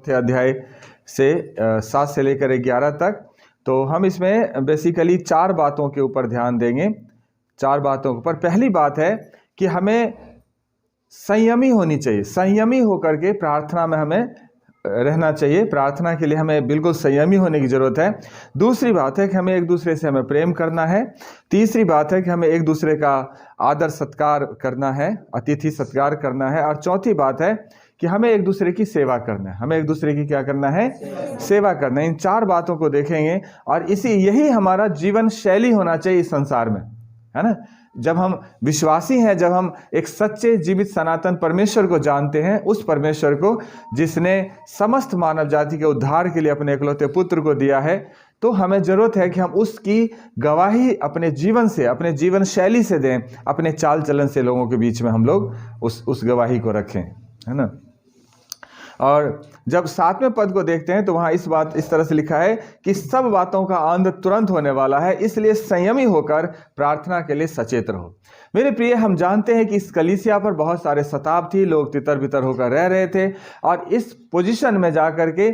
थे अध्याय से 7 से लेकर 11 तक। तो हम इसमें बेसिकली 4 बातों के ऊपर ध्यान देंगे, 4 बातों के ऊपर। पहली बात है कि हमें संयमी होनी चाहिए, संयमी होकर के प्रार्थना में हमें रहना चाहिए। प्रार्थना के लिए हमें बिल्कुल संयमी होने की जरूरत है। दूसरी बात है कि हमें एक दूसरे से हमें प्रेम करना है। तीसरी बात है कि हमें एक दूसरे का आदर सत्कार करना है, अतिथि सत्कार करना है। और चौथी बात है कि हमें एक दूसरे की सेवा करना है। हमें एक दूसरे की क्या करना है? सेवा करना है। इन 4 बातों को देखेंगे और यही हमारा जीवन शैली होना चाहिए इस संसार में, है ना। जब हम विश्वासी हैं, जब हम एक सच्चे जीवित सनातन परमेश्वर को जानते हैं, उस परमेश्वर को जिसने समस्त मानव जाति के उद्धार के लिए अपने इकलौते पुत्र को दिया है, तो हमें जरूरत है कि हम उसकी गवाही अपने जीवन से, अपने जीवन शैली से दें, अपने चाल चलन से लोगों के बीच में हम लोग उस गवाही को रखें, है ना। और जब 7वें पद को देखते हैं तो वहां इस तरह से लिखा है कि सब बातों का अंत तुरंत होने वाला है, इसलिए संयमी होकर प्रार्थना के लिए सचेत रहो। मेरे प्रिय, हम जानते हैं कि इस कलीसिया पर बहुत सारे सताव थी, लोग तितर बितर होकर रह रहे थे। और इस पोजीशन में जाकर के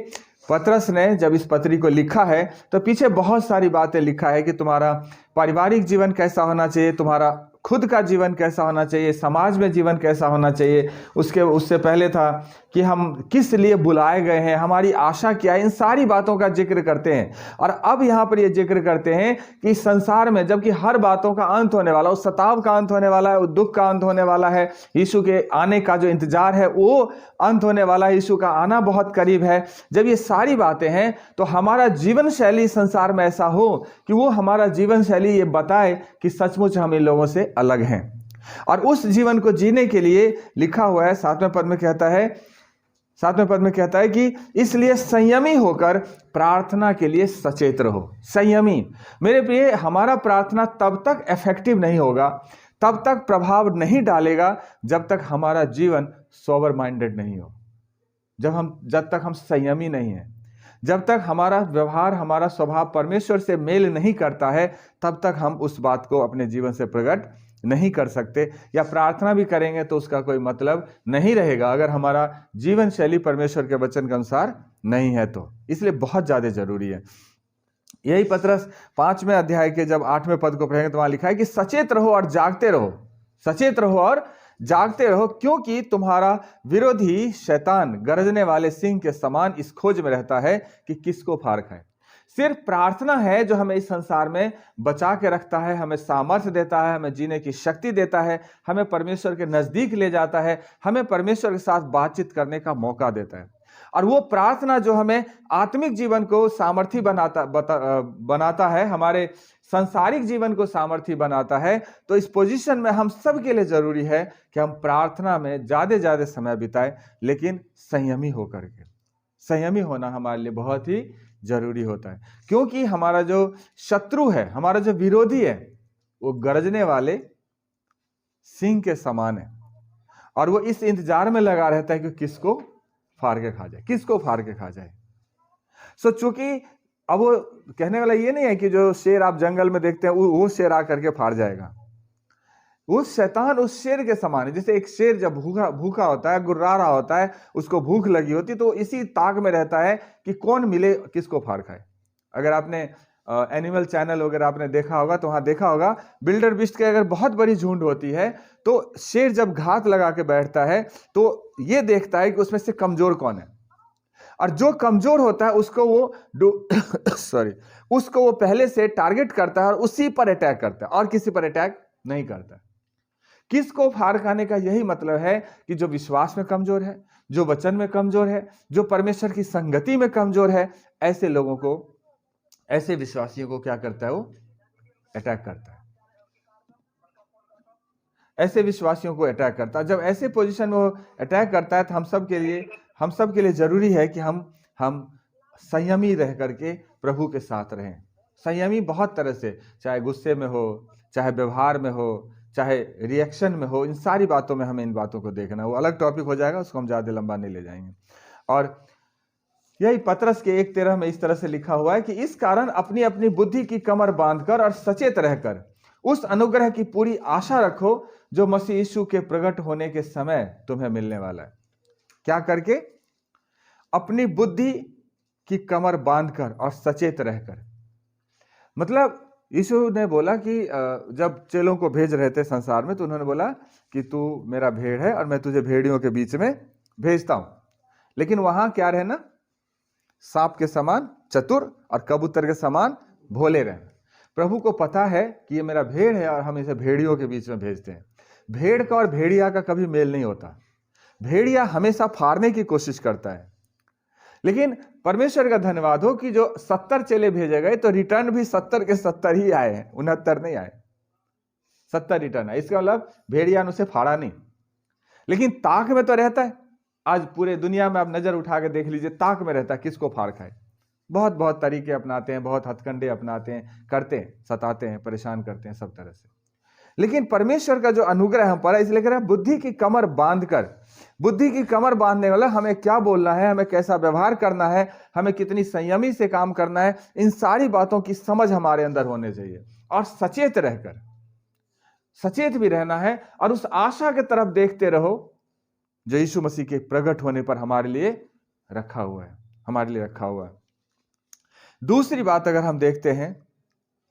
पतरस ने जब इस पत्री को लिखा है तो पीछे बहुत सारी बातें लिखा है कि तुम्हारा पारिवारिक जीवन कैसा होना चाहिए, तुम्हारा खुद का जीवन कैसा होना चाहिए, समाज में जीवन कैसा होना चाहिए। उससे पहले था कि हम किस लिए बुलाए गए हैं, हमारी आशा क्या है, इन सारी बातों का जिक्र करते हैं। और अब यहाँ पर ये जिक्र करते हैं कि संसार में जबकि हर बातों का अंत होने वाला, उस सताव का अंत होने वाला है, उस दुख का अंत होने वाला है, यीशु के आने का जो इंतजार है वो अंत होने वाला है, यीशु का आना बहुत करीब है। जब ये सारी बातें हैं तो हमारा जीवन शैली संसार में ऐसा हो कि वो हमारा जीवन शैली ये बताए कि सचमुच हम इन लोगों से अलग हैं। और उस जीवन को जीने के लिए लिखा हुआ है 7वें पद में कहता है कि इसलिए संयमी होकर प्रार्थना के लिए सचेत रहो। संयमी, मेरे प्रिय, हमारा प्रार्थना तब तक इफेक्टिव नहीं होगा, तब तक प्रभाव नहीं डालेगा जब तक हमारा जीवन सोबर माइंडेड नहीं हो, जब तक हम संयमी नहीं हैं, जब तक हमारा व्यवहार, हमारा स्वभाव परमेश्वर से मेल नहीं करता है, तब तक हम उस बात को अपने जीवन से प्रकट नहीं कर सकते। या प्रार्थना भी करेंगे तो उसका कोई मतलब नहीं रहेगा अगर हमारा जीवन शैली परमेश्वर के वचन के अनुसार नहीं है तो। इसलिए बहुत ज्यादा जरूरी है। यही पतरस 5वें अध्याय के जब 8वें पद को पढ़ेंगे तो वहां लिखा है कि सचेत रहो और जागते रहो, सचेत रहो और जागते रहो, क्योंकि तुम्हारा विरोधी शैतान गरजने वाले सिंह के समान इस खोज में रहता है कि किसको फाड़ खाए। सिर्फ प्रार्थना है जो हमें इस संसार में बचा के रखता है, हमें सामर्थ्य देता है, हमें जीने की शक्ति देता है, हमें परमेश्वर के नजदीक ले जाता है, हमें परमेश्वर के साथ बातचीत करने का मौका देता है। और वो प्रार्थना जो हमें आत्मिक जीवन को सामर्थी बनाता है, हमारे सांसारिक जीवन को सामर्थी बनाता है। तो इस पोजीशन में हम सब के लिए जरूरी है कि हम प्रार्थना में ज्यादा समय बिताएं, लेकिन संयमी होकर के। संयमी होना हमारे लिए बहुत ही जरूरी होता है, क्योंकि हमारा जो शत्रु है, हमारा जो विरोधी है, वो गरजने वाले सिंह के समान है। और वो इस इंतजार में लगा रहता है कि किसको फाड़ के खा जाए, किसको फाड़ के खा जाए। सो चूंकि अब वो कहने वाला ये नहीं है कि जो शेर आप जंगल में देखते हैं वो शेर आकर के फाड़ जाएगा। वो शैतान उस शेर के समान है। जैसे एक शेर जब भूखा होता है, गुर्रा रहा होता है, उसको भूख लगी होती, तो इसी ताक में रहता है कि कौन मिले किसको फाड़ खाए। अगर आपने एनिमल चैनल वगैरह आपने देखा होगा तो वहां देखा होगा बिल्डर बिस्ट की अगर बहुत बड़ी झुंड होती है तो शेर जब घात लगा के बैठता है तो ये देखता है कि उसमें से कमजोर कौन है, और जो कमजोर होता है उसको वो पहले से टारगेट करता है और उसी पर अटैक करता है और किसी पर अटैक नहीं करता। किसको फाड़ खाने का यही मतलब है कि जो विश्वास में कमजोर है, जो वचन में कमजोर है, जो परमेश्वर की संगति में कमजोर है, ऐसे लोगों को, ऐसे विश्वासियों को क्या करता है? वो अटैक करता है, ऐसे विश्वासियों को अटैक करता है। जब ऐसे पोजीशन में वो अटैक करता है तो हम सब के लिए जरूरी है कि हम संयमी रह करके प्रभु के साथ रहें। संयमी बहुत तरह से, चाहे गुस्से में हो, चाहे व्यवहार में हो, चाहे रिएक्शन में हो, इन सारी बातों में हमें इन बातों को देखना। वो अलग टॉपिक हो जाएगा, उसको हम ज्यादा लंबा नहीं ले जाएंगे। और यही पतरस के 1:13 में इस तरह से लिखा हुआ है कि इस कारण अपनी अपनी बुद्धि की कमर बांधकर और सचेत रहकर उस अनुग्रह की पूरी आशा रखो जो मसीह यीशु के प्रकट होने के समय तुम्हें मिलने वाला है। क्या करके? अपनी बुद्धि की कमर बांधकर और सचेत रहकर। मतलब यीशु ने बोला कि जब चेलों को भेज रहे थे संसार में, तो उन्होंने बोला कि तू मेरा भेड़ है और मैं तुझे भेड़ियों के बीच में भेजता हूं। लेकिन वहां क्या रहना? सांप के समान चतुर और कबूतर के समान भोले रहना। प्रभु को पता है कि ये मेरा भेड़ है और हम इसे भेड़ियों के बीच में भेजते हैं। भेड़ का और भेड़िया का कभी मेल नहीं होता। भेड़िया हमेशा फाड़ने की कोशिश करता है, लेकिन परमेश्वर का धन्यवाद हो कि जो 70 चेले भेजे गए तो रिटर्न भी 70 के 70 ही आए हैं, 69 नहीं आए, 70 रिटर्न आए। इसका मतलब भेड़िया ने उसे फाड़ा नहीं, लेकिन ताक में तो रहता है। आज पूरे दुनिया में आप नजर उठा के देख लीजिए, ताक में रहता है किसको फाड़ खाए। बहुत बहुत तरीके अपनाते हैं, बहुत हथकंडे अपनाते हैं, करते हैं, सताते हैं, परेशान करते हैं सब तरह से। लेकिन परमेश्वर का जो अनुग्रह हम पर है, इसलिए कह रहा है बुद्धि की कमर बांधकर। बुद्धि की कमर बांधने वाला हमें क्या बोलना है, हमें कैसा व्यवहार करना है, हमें कितनी संयमी से काम करना है, इन सारी बातों की समझ हमारे अंदर होने चाहिए। और सचेत रहकर, सचेत भी रहना है और उस आशा की तरफ देखते रहो जो यीशु मसीह के प्रकट होने पर हमारे लिए रखा हुआ है, हमारे लिए रखा हुआ है। दूसरी बात अगर हम देखते हैं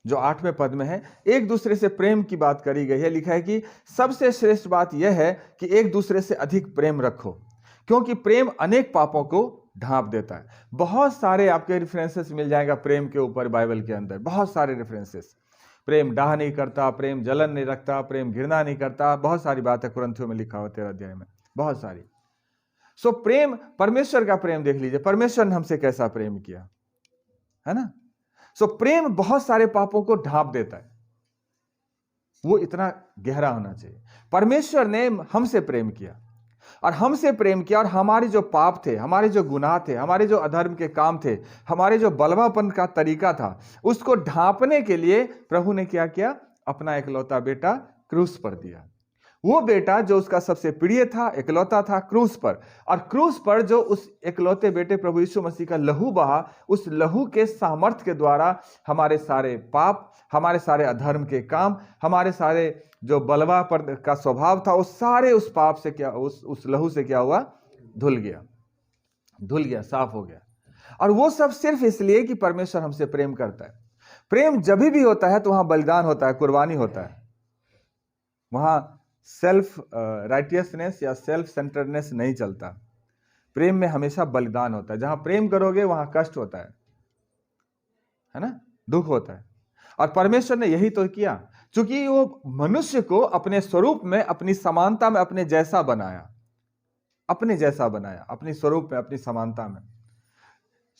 जो 8वें पद में है, एक दूसरे से प्रेम की बात करी गई है। लिखा है कि सबसे श्रेष्ठ बात यह है कि एक दूसरे से अधिक प्रेम रखो, क्योंकि प्रेम अनेक पापों को ढांप देता है। बहुत सारे आपके रेफरेंसेस मिल जाएगा प्रेम के ऊपर बाइबल के अंदर, बहुत सारे रेफरेंसेस। प्रेम डाह नहीं करता, प्रेम जलन नहीं रखता, प्रेम घृणा नहीं करता, बहुत सारी बात है कुरिन्थियों में लिखा हुआ 13 अध्याय में, बहुत सारी। सो प्रेम, परमेश्वर का प्रेम देख लीजिए, परमेश्वर ने हमसे कैसा प्रेम किया, है ना। सो प्रेम बहुत सारे पापों को ढांप देता है, वो इतना गहरा होना चाहिए। परमेश्वर ने हमसे प्रेम किया और हमसे प्रेम किया, और हमारे जो पाप थे, हमारे जो गुनाह थे, हमारे जो अधर्म के काम थे, हमारे जो बलवापन का तरीका था, उसको ढांपने के लिए प्रभु ने क्या किया? अपना इकलौता बेटा क्रूस पर दिया। वो बेटा जो उसका सबसे प्रिय था, इकलौता था, क्रूस पर। और क्रूस पर जो उस इकलौते बेटे प्रभु यीशु मसीह का लहू बहा, उस लहू के सामर्थ्य के द्वारा हमारे सारे पाप, हमारे सारे अधर्म के काम, हमारे सारे जो बलवापन का स्वभाव था, वो सारे उस पाप से क्या, उस लहू से क्या हुआ? धुल गया, साफ हो गया। और वो सब सिर्फ इसलिए कि परमेश्वर हमसे प्रेम करता है। प्रेम जब भी होता है तो वहां बलिदान होता है, कुर्बानी होता है, वहां सेल्फ राइटियसनेस या सेल्फ सेंटर्डनेस नहीं चलता। प्रेम में हमेशा बलिदान होता है। जहां प्रेम करोगे वहां कष्ट होता है ना, दुख होता है। और परमेश्वर ने यही तो किया, क्योंकि वो मनुष्य को अपने स्वरूप में, अपनी समानता में, अपने जैसा बनाया, अपने स्वरूप में, अपनी समानता में।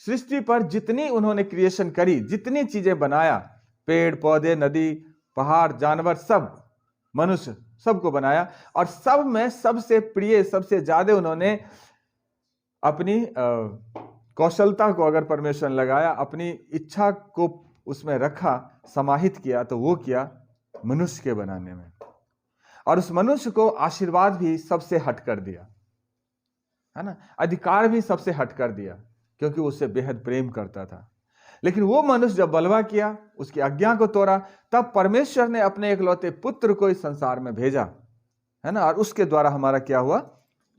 सृष्टि पर जितनी उन्होंने क्रिएशन करी, जितनी चीजें बनाया, पेड़ पौधे, नदी, पहाड़, जानवर, सब, मनुष्य, सबको बनाया। और सब में सबसे प्रिय, सबसे ज्यादा उन्होंने अपनी कौशलता को, अगर परमेश्वर लगाया, अपनी इच्छा को उसमें रखा, समाहित किया, तो वो किया मनुष्य के बनाने में। और उस मनुष्य को आशीर्वाद भी सबसे हट कर दिया, है ना, अधिकार भी सबसे हट कर दिया, क्योंकि उससे बेहद प्रेम करता था। लेकिन वो मनुष्य जब बलवा किया, उसकी आज्ञा को तोड़ा, तब परमेश्वर ने अपने इकलौते पुत्र को इस संसार में भेजा, है ना, और उसके द्वारा हमारा क्या हुआ?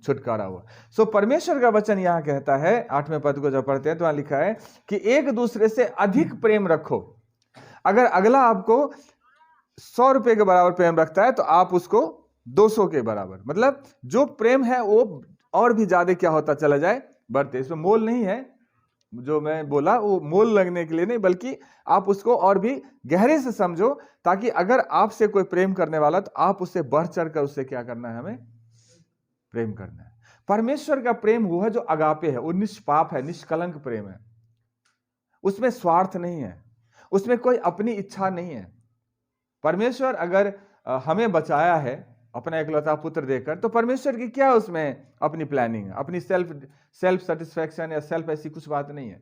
छुटकारा हुआ। सो परमेश्वर का वचन यहां कहता है, 8वें पद को जब पढ़ते हैं तो वहां लिखा है कि एक दूसरे से अधिक प्रेम रखो। अगर अगला आपको 100 रुपए के बराबर प्रेम रखता है तो आप उसको 200 के बराबर, मतलब जो प्रेम है वो और भी ज्यादा क्या होता चला जाए? बढ़ते। इसमें मोल नहीं है, जो मैं बोला वो मोल लगने के लिए नहीं, बल्कि आप उसको और भी गहरे से समझो, ताकि अगर आपसे कोई प्रेम करने वाला तो आप उससे बढ़ चढ़ कर उससे क्या करना है? हमें प्रेम करना है। परमेश्वर का प्रेम वो है जो अगापे है, वो निष्पाप है, निष्कलंक प्रेम है। उसमें स्वार्थ नहीं है, उसमें कोई अपनी इच्छा नहीं है। परमेश्वर अगर हमें बचाया है अपना इकलौता पुत्र देकर, तो परमेश्वर की क्या उसमें अपनी प्लानिंग है? अपनी सेल्फ सेटिस्फैक्शन या सेल्फ ऐसी कुछ बात नहीं है।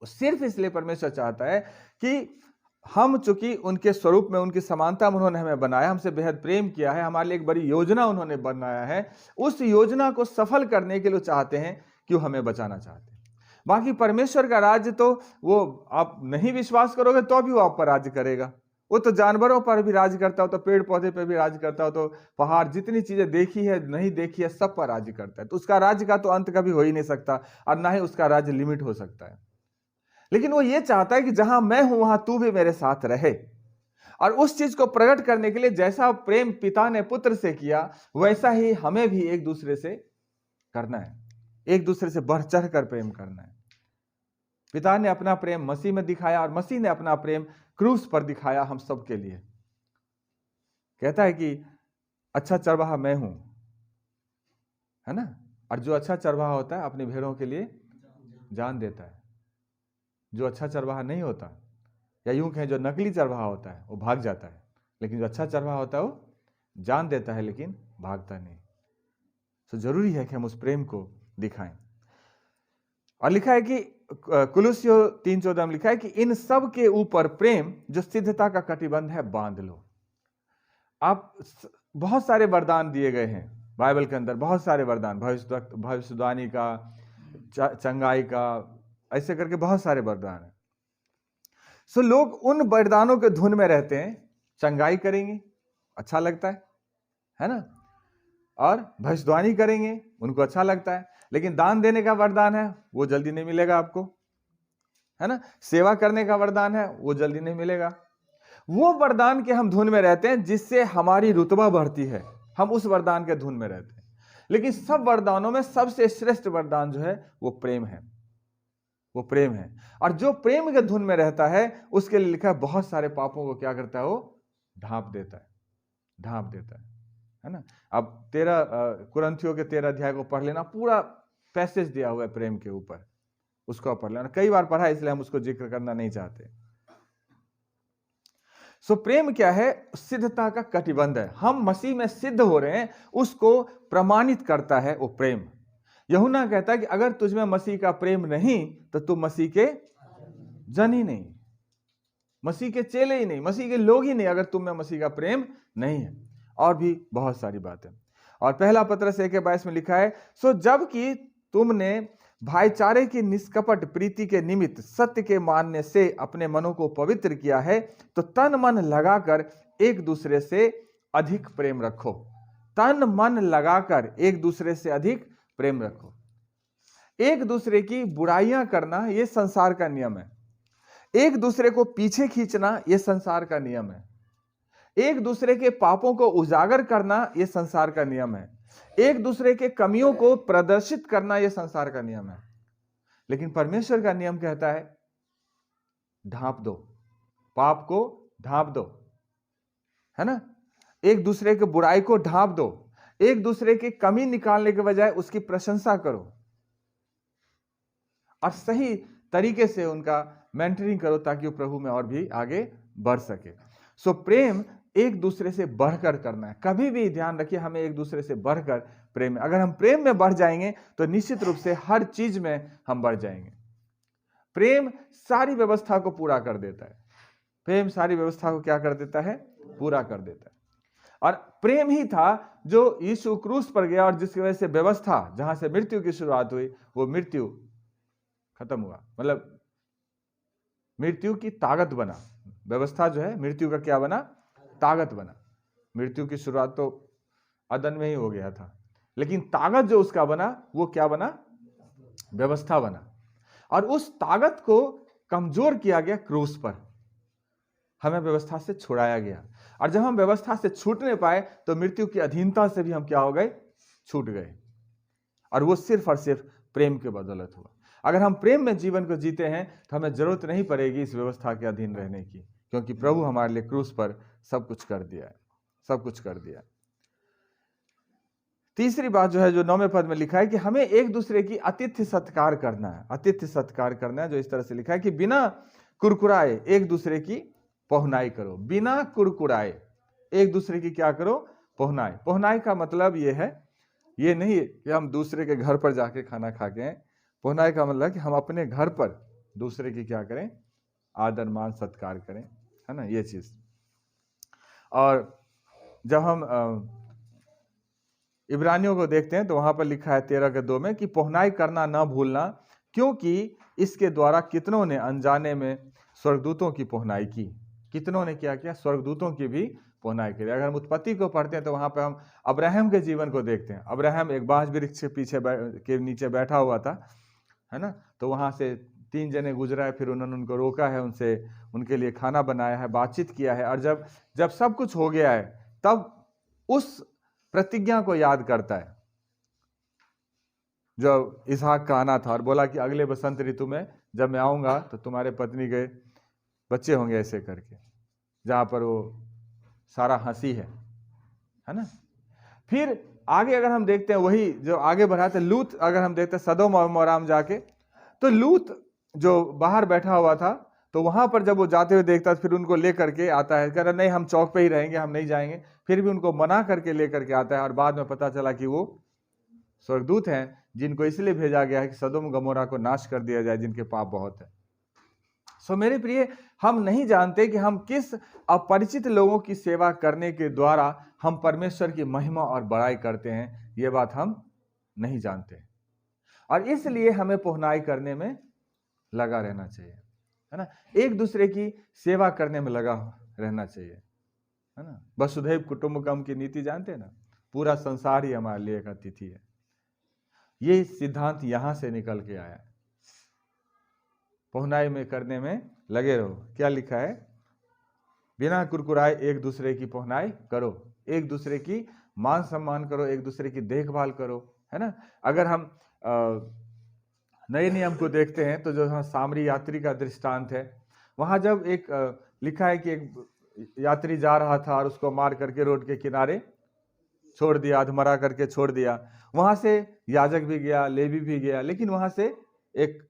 सिर्फ इसलिए परमेश्वर चाहता है कि हम, चूंकि उनके स्वरूप में, उनकी समानता में उन्होंने हमें बनाया, हमसे बेहद प्रेम किया है, हमारे लिए एक बड़ी योजना उन्होंने बनाया है, उस योजना को सफल करने के लिए चाहते हैं कि वो हमें बचाना चाहते हैं। बाकी परमेश्वर का राज्य तो वो आप नहीं विश्वास करोगे तो भी वो आप पर राज्य करेगा, वो तो जानवरों पर भी राज करता हो, तो पेड़ पौधे पर भी राज करता हो, तो पहाड़, जितनी चीजें देखी है नहीं देखी है सब पर राज करता है। तो उसका राज्य का तो अंत कभी हो ही नहीं सकता, और ना ही उसका राज्य लिमिट हो सकता है। लेकिन वो ये चाहता है कि जहां मैं हूं वहां तू भी मेरे साथ रहे। और उस चीज को प्रकट करने के लिए जैसा प्रेम पिता ने पुत्र से किया, वैसा ही हमें भी एक दूसरे से करना है, एक दूसरे से बढ़ चढ़ कर प्रेम करना है। पिता ने अपना प्रेम मसीह में दिखाया, और मसीह ने अपना प्रेम क्रूस पर दिखाया हम सब के लिए। कहता है कि अच्छा चरवाहा मैं हूं, है ना, और जो अच्छा चरवाहा होता है अपनी भेड़ों के लिए जान देता है। जो अच्छा चरवाहा नहीं होता, या यूं कहें जो नकली चरवाहा होता है, वो भाग जाता है, लेकिन जो अच्छा चरवाहा होता है वो जान देता है लेकिन भागता नहीं। तो जरूरी है कि हम उस प्रेम को दिखाएं। और लिखा है कि कुलुस्सियों 3:14 में लिखा है कि इन सब के ऊपर प्रेम जो सिद्धता का कटिबंध है बांध लो। आप बहुत सारे वरदान दिए गए हैं बाइबल के अंदर, बहुत सारे वरदान, भविष्यवाणी का, चंगाई का, ऐसे करके बहुत सारे वरदान है। सो लोग उन वरदानों के धुन में रहते हैं। चंगाई करेंगे, अच्छा लगता है ना, और भविष्यवाणी करेंगे, उनको अच्छा लगता है। लेकिन दान देने का वरदान है वो जल्दी नहीं मिलेगा आपको, है ना। सेवा करने का वरदान है वो जल्दी नहीं मिलेगा। वो वरदान के हम धुन में रहते हैं जिससे हमारी रुतबा बढ़ती है, हम उस वरदान के धुन में रहते हैं। लेकिन सब वरदानों में सबसे श्रेष्ठ वरदान जो है वो प्रेम है, वो प्रेम है। और जो प्रेम के धुन में रहता है उसके लिए लिखा है बहुत सारे पापों को क्या करता है, वो ढांप देता है, ढांप देता है ना। अब 13 कुरिन्थियों के 13 अध्याय को पढ़ लेना, पूरा पैसेज दिया हुआ है प्रेम के ऊपर, उसको पढ़ लेना। कई बार पढ़ा इसलिए हम उसको जिक्र करना नहीं चाहते। सो प्रेम क्या है, सिद्धता का कटिबंध है। हम मसीह में सिद्ध हो रहे हैं, उसको प्रमाणित करता है वो प्रेम। यूहन्ना कहता है कि अगर तुझमें मसीह का प्रेम नहीं तो तू मसीह के जन ही नहीं, मसीह के चेले ही नहीं, मसीह के लोग ही नहीं, अगर तुम में मसीह का प्रेम नहीं है। और भी बहुत सारी बातें। और पहला पत्रस 1:22 में लिखा है, सो जबकि तुमने भाईचारे की निष्कपट प्रीति के निमित्त सत्य के मानने से अपने मनों को पवित्र किया है, तो तन मन लगाकर एक दूसरे से अधिक प्रेम रखो। तन मन लगाकर एक दूसरे से अधिक प्रेम रखो। एक दूसरे की बुराइयां करना यह संसार का नियम है, एक दूसरे को पीछे खींचना यह संसार का नियम है, एक दूसरे के पापों को उजागर करना यह संसार का नियम है, एक दूसरे के कमियों को प्रदर्शित करना यह संसार का नियम है। लेकिन परमेश्वर का नियम कहता है ढांप दो, पाप को ढांप दो, है ना। एक दूसरे के बुराई को ढांप दो, एक दूसरे की कमी निकालने के बजाय उसकी प्रशंसा करो, और सही तरीके से उनका मेंटरिंग करो ताकि वो प्रभु में और भी आगे बढ़ सके। सो प्रेम एक दूसरे से बढ़कर करना है। कभी भी ध्यान रखिए, हमें एक दूसरे से बढ़कर प्रेम में, अगर हम प्रेम में बढ़ जाएंगे तो निश्चित रूप से हर चीज में हम बढ़ जाएंगे। प्रेम सारी व्यवस्था को पूरा कर देता है, प्रेम सारी व्यवस्था को क्या कर देता है, पूरा कर देता है। और प्रेम ही था जो यीशु क्रूस पर गया, और जिसकी वजह से व्यवस्था, जहां से मृत्यु की शुरुआत हुई, वो मृत्यु खत्म हुआ, मतलब मृत्यु की ताकत बना। व्यवस्था जो है मृत्यु का क्या बना, ताकत बना। मृत्यु की शुरुआत तो अदन में ही हो गया था, लेकिन ताकत जो उसका बना वो क्या बना, व्यवस्था बना। और उस ताकत को कमजोर किया गया क्रूस पर, हमें व्यवस्था से छुड़ाया गया। और जब हम व्यवस्था से छूटने पाए तो मृत्यु की अधीनता से भी हम क्या हो गए, छूट गए। और वो सिर्फ और सिर्फ प्रेम के बदौलत हुआ। अगर हम प्रेम में जीवन को जीते हैं तो हमें जरूरत नहीं पड़ेगी इस व्यवस्था के अधीन रहने की, क्योंकि प्रभु हमारे लिए क्रूस पर सब कुछ कर दिया है, सब कुछ कर दिया। तीसरी बात जो है, जो 9वें पद में लिखा है कि हमें एक दूसरे की आतिथ्य सत्कार करना है। आतिथ्य सत्कार करना है, जो इस तरह से लिखा है कि बिना कुरकुराए एक दूसरे की पहुनाई करो। बिना कुरकुराए एक दूसरे की क्या करो, पहुनाई। पहुनाई का मतलब ये है, ये नहीं कि हम दूसरे के घर पर जाके खाना खा के। पहुनाई का मतलब कि हम अपने घर पर दूसरे की क्या करें, आदर मान सत्कार करें, है ना, ये चीज। और जब हम इब्रानियों को देखते हैं तो वहां पर लिखा है 13:2 में कि पहुनाई करना ना भूलना, क्योंकि इसके द्वारा कितनों ने अनजाने में स्वर्गदूतों की पहुनाई की। कितनों ने क्या किया, स्वर्गदूतों की भी पहुनाई करी। अगर हम उत्पत्ति को पढ़ते हैं तो वहां पे हम अब्राहम के जीवन को देखते हैं। अब्राहम एक बांज वृक्ष के पीछे के नीचे बैठा हुआ था, है ना, तो वहां से 3 जने गुजरा है, फिर उन्होंने उनको रोका है, उनसे उनके लिए खाना बनाया है, बातचीत किया है, और जब जब सब कुछ हो गया है तब उस प्रतिज्ञा को याद करता है जो इसहाक का आना था, और बोला कि अगले बसंत ऋतु में जब मैं आऊंगा तो तुम्हारे पत्नी के बच्चे होंगे, ऐसे करके, जहां पर वो सारा हंसी है ना। फिर आगे अगर हम देखते हैं, वही जो आगे बढ़ाते लूत, अगर हम देखते हैं सदोम और मोराम जाके, तो लूत जो बाहर बैठा हुआ था, तो वहां पर जब वो जाते हुए देखता फिर उनको लेकर के आता है, कह रहा नहीं हम चौक पे ही रहेंगे, हम नहीं जाएंगे, फिर भी उनको मना करके लेकर के आता है, और बाद में पता चला कि वो स्वर्गदूत हैं जिनको इसलिए भेजा गया है कि सदोम गमोरा को नाश कर दिया जाए, जिनके पाप बहुत है। सो मेरे प्रिय, हम नहीं जानते कि हम किस अपरिचित लोगों की सेवा करने के द्वारा हम परमेश्वर की महिमा और बड़ाई करते हैं, ये बात हम नहीं जानते, और इसलिए हमें पहुनाई करने में लगा रहना चाहिए, है ना, एक दूसरे की सेवा करने में लगा रहना चाहिए, है ना। वसुधैव कुटुंबकम की नीति जानते हैं ना, पूरा संसार ही हमारे लिए एक अतिथि है। ये सिद्धांत यहां से निकल के आया है। पहुनाई में करने में लगे रहो। क्या लिखा है, बिना कुरकुराए एक दूसरे की पहुनाई करो, एक दूसरे की मान सम्मान करो, एक दूसरे की देखभाल करो, है ना। अगर हम नए नियम को देखते हैं तो जो सामरी यात्री का दृष्टांत है, वहां जब एक लिखा है कि एक यात्री जा रहा था और उसको मार करके रोड के किनारे छोड़ दिया, अधमरा करके छोड़ दिया, वहां से याजक भी गया, लेवी भी गया, लेकिन वहां से एक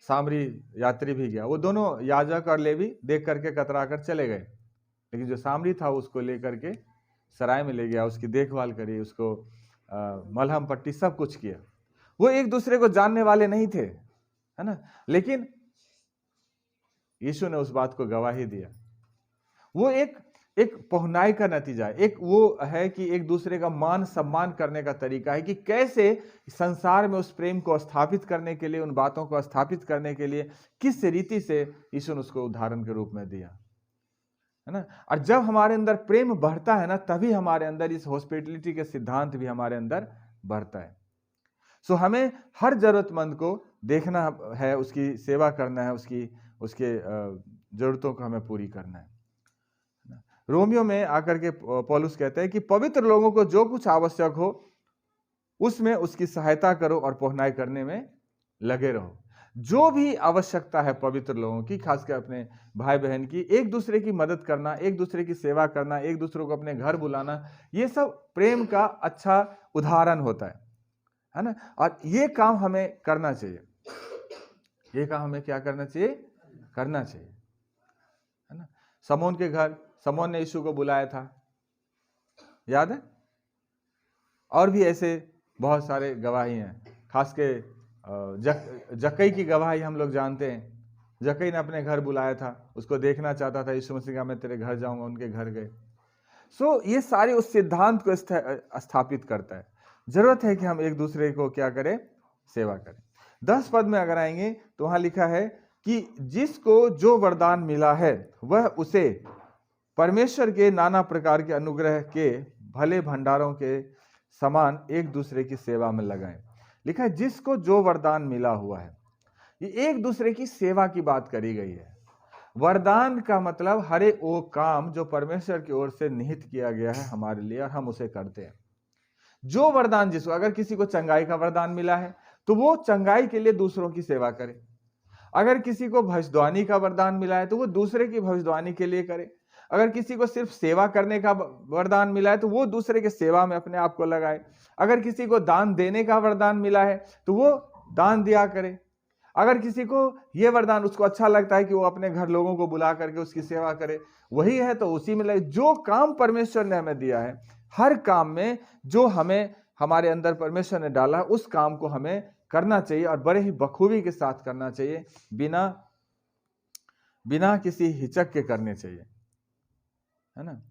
सामरी यात्री भी गया। वो दोनों याजक और लेवी देख करके कतरा कर चले गए, लेकिन जो सामरी था उसको लेकर के सराय में ले गया, उसकी देखभाल करी, उसको मलहम पट्टी सब कुछ किया। वो एक दूसरे को जानने वाले नहीं थे, है ना, लेकिन यीशु ने उस बात को गवाही दिया। वो एक पहुनाई का नतीजा है, एक वो है कि एक दूसरे का मान सम्मान करने का तरीका है कि कैसे संसार में उस प्रेम को स्थापित करने के लिए, उन बातों को स्थापित करने के लिए किस रीति से यीशु ने उसको उदाहरण के रूप में दिया, है ना। और जब हमारे अंदर प्रेम बढ़ता है ना, तभी हमारे अंदर इस हॉस्पिटलिटी के सिद्धांत भी हमारे अंदर बढ़ता है। सो हमें हर जरूरतमंद को देखना है, उसकी सेवा करना है, उसके जरूरतों को हमें पूरी करना है। रोमियो में आकर के पौलुस कहते हैं कि पवित्र लोगों को जो कुछ आवश्यक हो उसमें उसकी सहायता करो और पहुनाई करने में लगे रहो। जो भी आवश्यकता है पवित्र लोगों की, खासकर अपने भाई बहन की, एक दूसरे की मदद करना, एक दूसरे की सेवा करना, एक दूसरे को अपने घर बुलाना, ये सब प्रेम का अच्छा उदाहरण होता है ना। और ये काम हमें करना चाहिए, ये काम हमें क्या करना चाहिए, करना चाहिए, है ना। समौन के घर समौन ने यीशु को बुलाया था, याद है। और भी ऐसे बहुत सारे गवाही हैं, खास के जक्कई की गवाही हम लोग जानते हैं। जक्कई ने अपने घर बुलाया था, उसको देखना चाहता था, यीशु मसीह का मैं तेरे घर जाऊंगा, उनके घर गए। सो ये सारे उस सिद्धांत को स्थापित करता है। जरूरत है कि हम एक दूसरे को क्या करें, सेवा करें। 10 पद में अगर आएंगे तो वहां लिखा है कि जिसको जो वरदान मिला है वह उसे परमेश्वर के नाना प्रकार के अनुग्रह के भले भंडारों के समान एक दूसरे की सेवा में लगाएं। लिखा है जिसको जो वरदान मिला हुआ है, ये एक दूसरे की सेवा की बात करी गई है। वरदान का मतलब हरे वो काम जो परमेश्वर की ओर से निहित किया गया है हमारे लिए, और हम उसे करते हैं। जो वरदान जिसको, अगर किसी को चंगाई का वरदान मिला है तो वो चंगाई के लिए दूसरों की सेवा करे। अगर किसी को भविष्यवाणी का वरदान मिला है तो वो दूसरे की भविष्यवाणी के लिए करे। अगर किसी को सिर्फ सेवा करने का वरदान मिला है तो वो दूसरे के सेवा में अपने आप को लगाए। अगर किसी को दान देने का वरदान मिला है तो वो दान दिया करे। अगर किसी को ये वरदान, उसको अच्छा लगता है कि वो अपने घर लोगों को बुला करके उसकी सेवा करे, वही है तो उसी में लगे। जो काम परमेश्वर ने हमें दिया है, हर काम में जो हमें हमारे अंदर परमेश्वर ने डाला है, उस काम को हमें करना चाहिए, और बड़े ही बखूबी के साथ करना चाहिए, बिना किसी हिचक के करने चाहिए, है ना।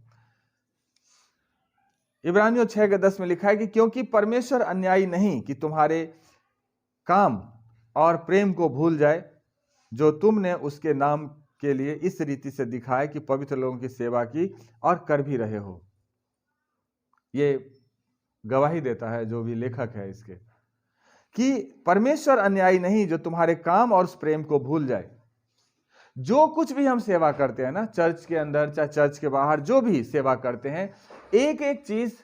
इब्रानियों 6:10 में लिखा है कि क्योंकि परमेश्वर अन्यायी नहीं कि तुम्हारे काम और प्रेम को भूल जाए जो तुमने उसके नाम के लिए इस रीति से दिखाए कि पवित्र लोगों की सेवा की और कर भी रहे हो। ये गवाही देता है जो भी लेखक है इसके, कि परमेश्वर अन्यायी नहीं जो तुम्हारे काम और उस प्रेम को भूल जाए। जो कुछ भी हम सेवा करते हैं ना, चर्च के अंदर चाहे चर्च के बाहर, जो भी सेवा करते हैं, एक एक चीज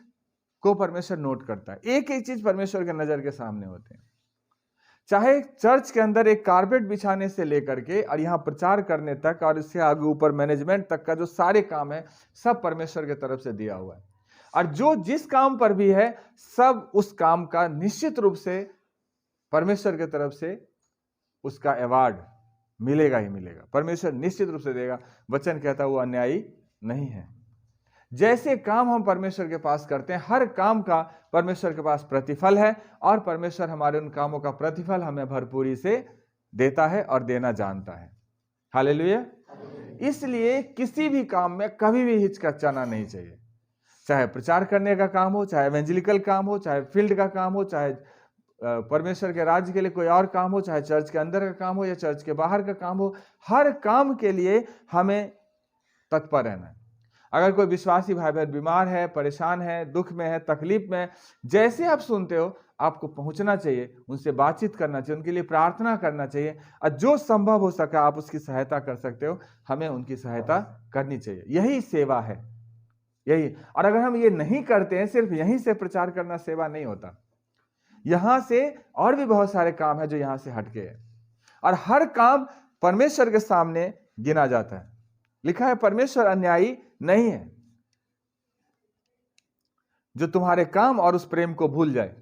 को परमेश्वर नोट करता है, एक एक चीज परमेश्वर के नजर के सामने होते हैं। चाहे चर्च के अंदर एक कारपेट बिछाने से लेकर के और यहाँ प्रचार करने तक और इससे आगे ऊपर मैनेजमेंट तक का जो सारे काम है, सब परमेश्वर की तरफ से दिया हुआ है। और जो जिस काम पर भी है, सब उस काम का निश्चित रूप से परमेश्वर की तरफ से उसका अवार्ड मिलेगा ही मिलेगा। परमेश्वर निश्चित रूप से देगा। वचन कहता है वो अन्यायी नहीं है। जैसे काम हम परमेश्वर के पास करते हैं, हर काम का परमेश्वर के पास प्रतिफल है और परमेश्वर हमारे उन कामों का प्रतिफल हमें भरपूरी से देता है और देना जानता है। हालेलुया। इसलिए किसी भी काम में कभी भी हिचकिचाना नहीं चाहिए। चाहे प्रचार करने का काम हो, चाहे एवेंजेलिकल काम हो, चाहे फील्ड का काम हो, चाहे परमेश्वर के राज्य के लिए कोई और काम हो, चाहे चर्च के अंदर का काम हो या चर्च के बाहर का काम हो, हर काम के लिए हमें तत्पर रहना है। अगर कोई विश्वासी भाई बहन बीमार है, परेशान है, दुख में है, तकलीफ में, जैसे आप सुनते हो आपको पहुंचना चाहिए, उनसे बातचीत करना चाहिए, उनके लिए प्रार्थना करना चाहिए और जो संभव हो सका आप उसकी सहायता कर सकते हो, हमें उनकी सहायता करनी चाहिए। यही सेवा है, यही। और अगर हम ये नहीं करते हैं, सिर्फ यहीं से प्रचार करना सेवा नहीं होता। यहां से और भी बहुत सारे काम है जो यहां से हटके है और हर काम परमेश्वर के सामने गिना जाता है। लिखा है परमेश्वर अन्यायी नहीं है जो तुम्हारे काम और उस प्रेम को भूल जाए।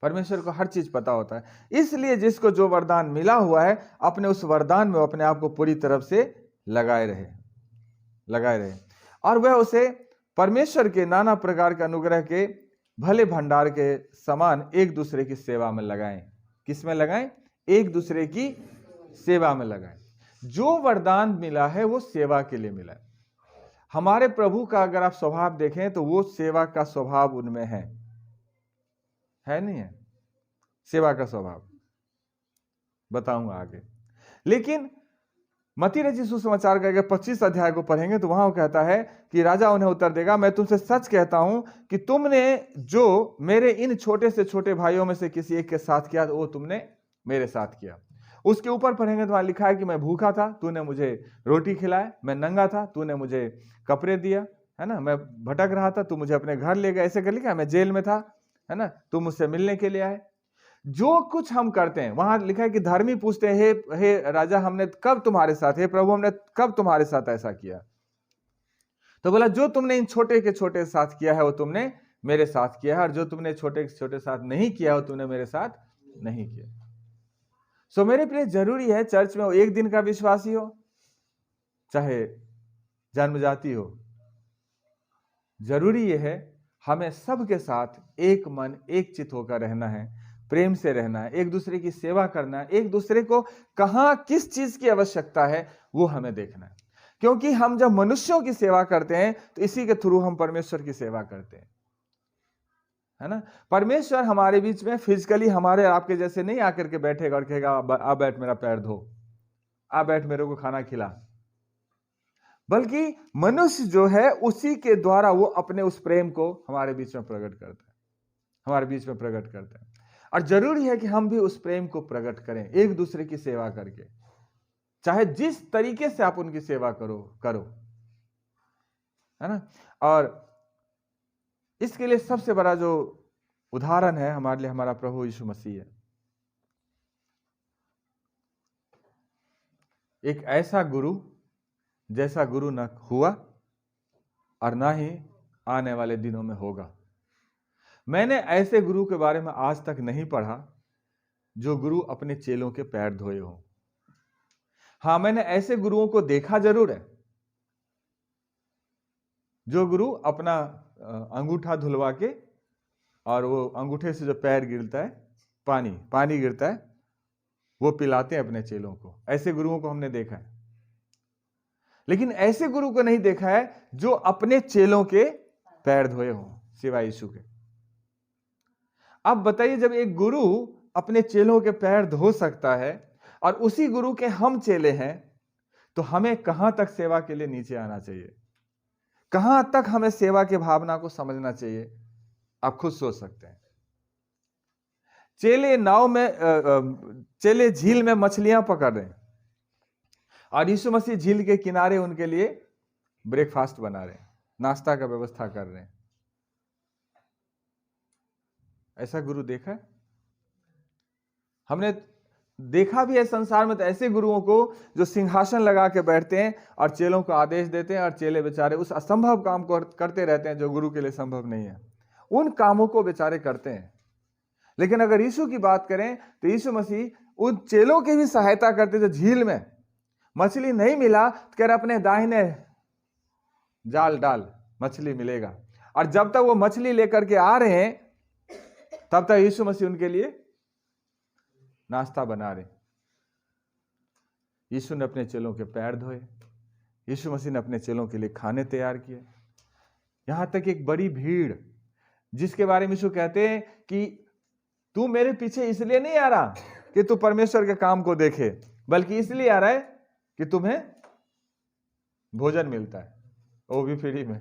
परमेश्वर को हर चीज पता होता है। इसलिए जिसको जो वरदान मिला हुआ है, अपने उस वरदान में अपने आप को पूरी तरफ से लगाए रहे और वह उसे परमेश्वर के नाना प्रकार के अनुग्रह के भले भंडार के समान एक दूसरे की सेवा में लगाएं। किस में लगाएं? एक दूसरे की सेवा में लगाएं। जो वरदान मिला है वो सेवा के लिए मिला है। हमारे प्रभु का अगर आप स्वभाव देखें तो वो सेवा का स्वभाव उनमें है नहीं है? सेवा का स्वभाव बताऊंगा आगे। लेकिन मत्ती रचित सुसमाचार का अगर 25 अध्याय को पढ़ेंगे तो वहां वो कहता है कि राजा उन्हें उत्तर देगा, मैं तुमसे सच कहता हूं कि तुमने जो मेरे इन छोटे से छोटे भाइयों में से किसी एक के साथ किया वो तुमने मेरे साथ किया। उसके ऊपर पढ़ेंगे तो वहां लिखा है कि मैं भूखा था, तूने मुझे रोटी खिलाए, मैं नंगा था, तूने मुझे कपड़े दिया, है ना, मैं भटक रहा था, तू मुझे अपने घर ले गया। ऐसे कर लिखा, मैं जेल में था, है ना, तू मुझसे मिलने के लिए आए। जो कुछ हम करते हैं, वहां लिखा है कि धर्मी पूछते हैं, हे राजा, हमने कब तुम्हारे साथ, हे प्रभु, हमने कब तुम्हारे साथ ऐसा किया? तो बोला, जो तुमने इन छोटे के छोटे साथ किया है वो तुमने मेरे साथ किया है, और जो तुमने छोटे के छोटे साथ नहीं किया वो तुमने मेरे साथ नहीं किया। सो मेरे प्रिय, जरूरी है चर्च में वो एक दिन का विश्वासी हो चाहे जन्मजाति हो, जरूरी यह है हमें सबके साथ एक मन एक चित होकर रहना है, प्रेम से रहना है, एक दूसरे की सेवा करना है, एक दूसरे को कहां किस चीज की आवश्यकता है वो हमें देखना है। क्योंकि हम जब मनुष्यों की सेवा करते हैं तो इसी के थ्रू हम परमेश्वर की सेवा करते हैं, है ना। परमेश्वर हमारे बीच में फिजिकली हमारे आपके जैसे नहीं आकर के बैठेगा और कहेगा आ बैठ मेरा पैर धो, आ बैठ मेरे को खाना खिला, बल्कि मनुष्य जो है उसी के द्वारा वो अपने उस प्रेम को हमारे बीच में प्रकट करता है, हमारे बीच में प्रकट करता है। और जरूरी है कि हम भी उस प्रेम को प्रकट करें एक दूसरे की सेवा करके, चाहे जिस तरीके से आप उनकी सेवा करो, है ना। और इसके लिए सबसे बड़ा जो उदाहरण है हमारे लिए हमारा प्रभु यीशु मसीह है। एक ऐसा गुरु जैसा गुरु न हुआ और ना ही आने वाले दिनों में होगा। मैंने ऐसे गुरु के बारे में आज तक नहीं पढ़ा जो गुरु अपने चेलों के पैर धोए हो। हां, मैंने ऐसे गुरुओं को देखा जरूर है जो गुरु अपना अंगूठा धुलवा के और वो अंगूठे से जो पैर गिरता है, पानी गिरता है, वो पिलाते हैं अपने चेलों को। ऐसे गुरुओं को हमने देखा है। लेकिन ऐसे गुरु को नहीं देखा है जो अपने चेलों के पैर धोए हो सिवाय यीशु के। अब बताइए, जब एक गुरु अपने चेलों के पैर धो सकता है और उसी गुरु के हम चेले हैं, तो हमें कहां तक सेवा के लिए नीचे आना चाहिए, कहां तक हमें सेवा की भावना को समझना चाहिए, आप खुद सोच सकते हैं। चेले झील में मछलियां पकड़ रहे हैं और यीशु मसीह झील के किनारे उनके लिए ब्रेकफास्ट बना रहे हैं, नाश्ता का व्यवस्था कर रहे हैं। ऐसा गुरु देखा है? हमने देखा भी है संसार में, तो ऐसे गुरुओं को जो सिंहासन लगा के बैठते हैं और चेलों को आदेश देते हैं और चेले बेचारे उस असंभव काम को करते रहते हैं जो गुरु के लिए संभव नहीं है। उन कामों को बेचारे करते हैं। लेकिन अगर यीशु की बात करें तो यीशु मसीह उन चेलों की भी सहायता करते थे। झील में मछली नहीं मिला तो कह रहे अपने दाहिने जाल डाल, मछली मिलेगा। और जब तक वो मछली लेकर के आ रहे हैं तब तक यीशु मसीह उनके लिए नाश्ता बना रहे। यीशु ने अपने चेलों के पैर धोए, यीशु मसीह ने अपने चेलों के लिए खाने तैयार किए। यहां तक एक बड़ी भीड़ जिसके बारे में यीशु कहते हैं कि तू मेरे पीछे इसलिए नहीं आ रहा कि तू परमेश्वर के काम को देखे, बल्कि इसलिए आ रहा है कि तुम्हें भोजन मिलता है, वो भी फ्री में,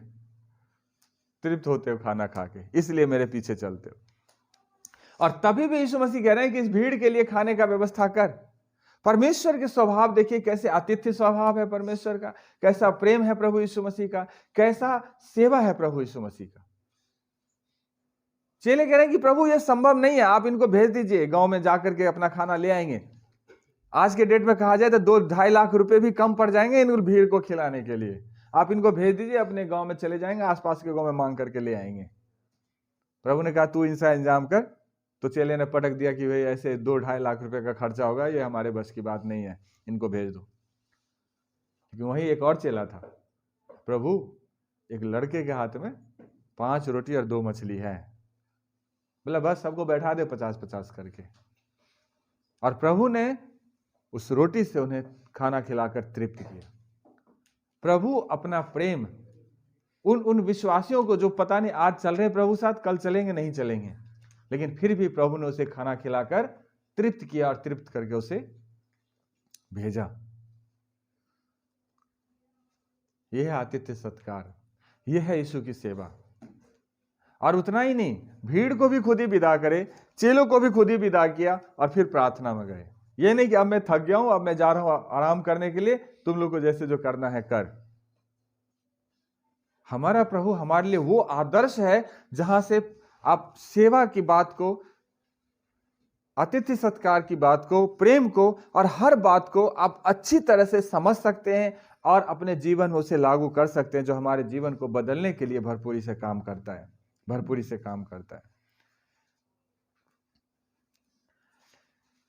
तृप्त होते हो खाना खा के, इसलिए मेरे पीछे चलते हो। और तभी भी यीशु मसीह कह रहे हैं कि इस भीड़ के लिए खाने का व्यवस्था कर। परमेश्वर के स्वभाव देखिए, कैसे आतिथ्य स्वभाव है परमेश्वर का, कैसा प्रेम है प्रभु यीशु मसीह का, कैसा सेवा है प्रभु यीशु मसीह का। चेले कह रहे हैं कि प्रभु ये संभव नहीं है, आप इनको भेज दीजिए, गांव में जाकर के अपना खाना ले आएंगे। आज के डेट में कहा जाए तो 2-2.5 लाख रुपए भी कम पड़ जाएंगे इन भीड़ को खिलाने के लिए। आप इनको भेज दीजिए, अपने गांव में चले जाएंगे, आसपास के गांव में मांग करके ले आएंगे। प्रभु ने कहा तू इनका इंतजाम कर। तो चेले ने पटक दिया कि भाई ऐसे 2-2.5 लाख रुपए का खर्चा होगा, ये हमारे बस की बात नहीं है, इनको भेज दो। क्योंकि वहीं एक और चेला था, प्रभु एक लड़के के हाथ में 5 रोटी और 2 मछली है, बोला बस सबको बैठा दे 50-50 करके। और प्रभु ने उस रोटी से उन्हें खाना खिलाकर तृप्त किया। प्रभु अपना प्रेम उन विश्वासियों को जो पता नहीं आज चल रहे प्रभु साथ, कल चलेंगे नहीं चलेंगे, लेकिन फिर भी प्रभु ने उसे खाना खिलाकर तृप्त किया और तृप्त करके उसे भेजा। यह है आतिथ्य सत्कार, यह है यीशु की सेवा। और उतना ही नहीं, भीड़ को भी खुद ही विदा करे, चेलों को भी खुद ही विदा किया और फिर प्रार्थना में गए। यह नहीं कि अब मैं थक गया हूं, अब मैं जा रहा हूं आराम करने के लिए, तुम लोग को जैसे जो करना है कर। हमारा प्रभु हमारे लिए वो आदर्श है जहां से आप सेवा की बात को, आतिथ्य सत्कार की बात को, प्रेम को और हर बात को आप अच्छी तरह से समझ सकते हैं और अपने जीवन में उसे लागू कर सकते हैं, जो हमारे जीवन को बदलने के लिए भरपूरी से काम करता है, भरपूरी से काम करता है।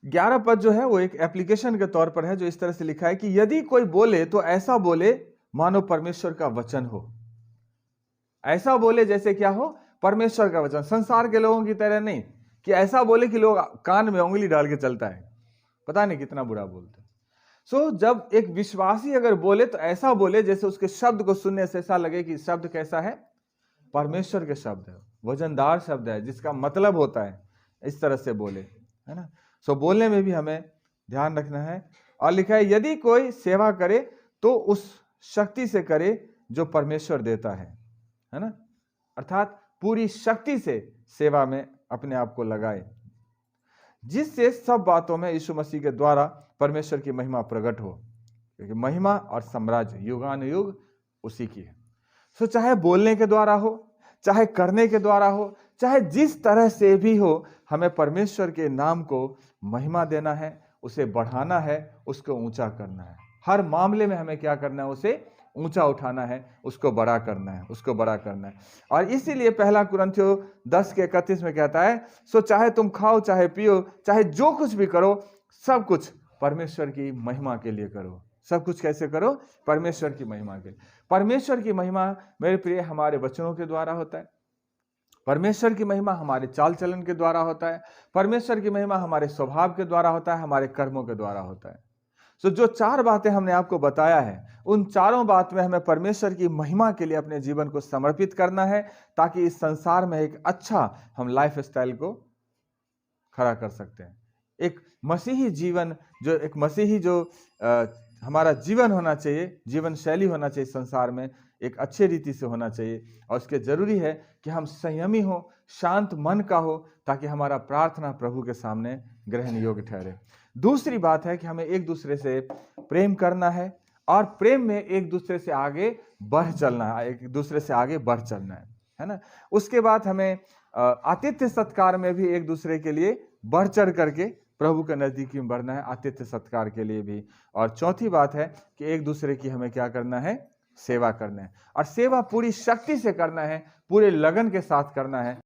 11 पद जो है वो एक एप्लीकेशन के तौर पर है, जो इस तरह से लिखा है कि यदि कोई बोले तो ऐसा बोले मानो परमेश्वर का वचन हो। ऐसा बोले जैसे क्या हो, परमेश्वर का वचन, संसार के लोगों की तरह नहीं कि ऐसा बोले कि लोग कान में उंगली डाल के चलता है, पता नहीं कितना बुरा बोलते। जब एक विश्वासी अगर बोले तो ऐसा बोले जैसे उसके शब्द को सुनने से ऐसा लगे कि शब्द कैसा है, परमेश्वर के शब्द है, वजनदार शब्द है, जिसका मतलब होता है, इस तरह से बोले, है ना। बोलने में भी हमें ध्यान रखना है। और लिखा है यदि कोई सेवा करे तो उस शक्ति से करे जो परमेश्वर देता है ना। अर्थात पूरी शक्ति से सेवा में अपने आप को लगाए, जिससे सब बातों में यीशु मसीह के द्वारा परमेश्वर की महिमा प्रकट हो, क्योंकि महिमा और साम्राज्य युगानुयुग उसी की है। चाहे बोलने के द्वारा हो, चाहे करने के द्वारा हो, चाहे जिस तरह से भी हो, हमें परमेश्वर के नाम को महिमा देना है, उसे बढ़ाना है, उसको ऊंचा करना है। हर मामले में हमें क्या करना है, उसे ऊंचा उठाना है, उसको बड़ा करना है, उसको बड़ा करना है। और इसीलिए 1 कुरिन्थियों 10:31 में कहता है, चाहे तुम खाओ, चाहे पियो, चाहे जो कुछ भी करो, सब कुछ परमेश्वर की महिमा के लिए करो। सब कुछ कैसे करो, परमेश्वर की महिमा के लिए। परमेश्वर की महिमा मेरे प्रिय हमारे वचनों के द्वारा होता है, परमेश्वर की महिमा हमारे चाल चलन के द्वारा होता है, परमेश्वर की महिमा हमारे स्वभाव के द्वारा होता है, हमारे कर्मों के द्वारा होता है। जो 4 बातें हमने आपको बताया है, उन चारों बात में हमें परमेश्वर की महिमा के लिए अपने जीवन को समर्पित करना है, ताकि इस संसार में एक अच्छा हम लाइफ स्टाइल को खड़ा कर सकते हैं। एक मसीही जीवन, जो एक मसीही जो हमारा जीवन होना चाहिए, जीवन शैली होना चाहिए संसार में, एक अच्छे रीति से होना चाहिए। और उसके जरूरी है कि हम संयमी हो, शांत मन का हो, ताकि हमारा प्रार्थना प्रभु के सामने ग्रहण योग्य ठहरे। दूसरी बात है कि हमें एक दूसरे से प्रेम करना है और प्रेम में एक दूसरे से आगे बढ़ चलना है, एक दूसरे से आगे बढ़ चलना है ना। उसके बाद हमें आतिथ्य सत्कार में भी एक दूसरे के लिए बढ़ चढ़ करके प्रभु के नजदीकी में बढ़ना है, आतिथ्य सत्कार के लिए भी। और चौथी बात है कि एक दूसरे की हमें क्या करना है, सेवा करना है। और सेवा पूरी शक्ति से करना है, पूरे लगन के साथ करना है।